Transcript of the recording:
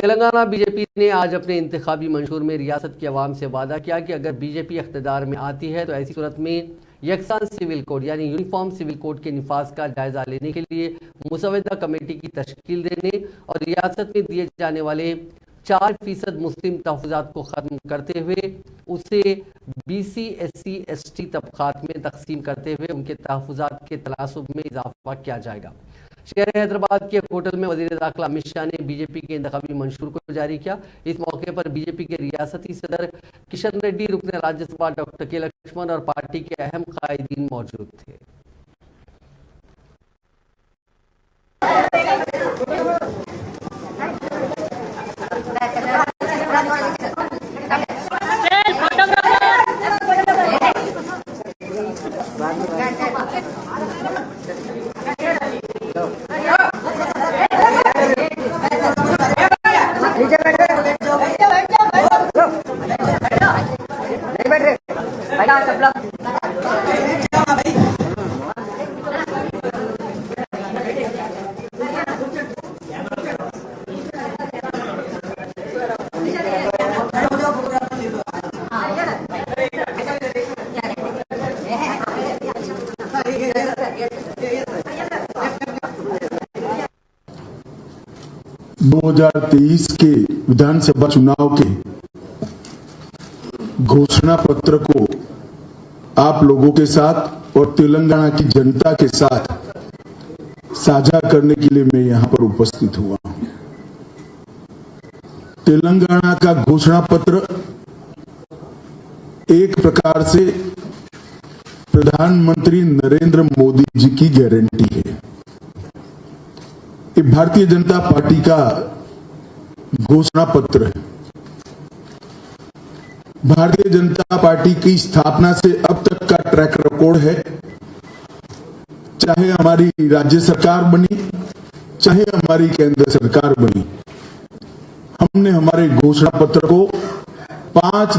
Telangana BJP ने आज अपने इंतखाबी मंशूर में रियासत की आवाम से वादा किया कि अगर बीजेपी इख्तिदार में आती है तो ऐसी सूरत में यकसान सिविल कोड यानी यूनिफॉर्म सिविल कोड के निफाज का जायजा लेने के लिए मुसवदा कमेटी की तश्कील देने और रियासत में दिए जाने वाले 4% मुस्लिम तहफ़्फ़ुज़ात को ख़त्म करते हुए उसे BC SC ST तबक़ात में तकसीम करते हुए उनके तहफ़्फ़ुज़ात के तनासुब में इजाफा किया जाएगा। शहर हैदराबाद के एक होटल में वज़ीर दाखिला अमित शाह ने बीजेपी के इंतखाबी मंशूर को जारी किया। इस मौके पर बीजेपी के रियासती सदर किशन रेड्डी, रुकन राज्यसभा डॉक्टर के लक्ष्मण और पार्टी के अहम कायदीन मौजूद थे। (2023) के विधानसभा चुनाव के घोषणा पत्र को आप लोगों के साथ और तेलंगाना की जनता के साथ साझा करने के लिए मैं यहां पर उपस्थित हुआ हूं। तेलंगाना का घोषणा पत्र एक प्रकार से प्रधानमंत्री नरेंद्र मोदी जी की गारंटी है। ये भारतीय जनता पार्टी का घोषणा पत्र है। भारतीय जनता पार्टी की स्थापना से अब तक का ट्रैक रिकॉर्ड है, चाहे हमारी राज्य सरकार बनी, चाहे हमारी केंद्र सरकार बनी, हमने हमारे घोषणा पत्र को 5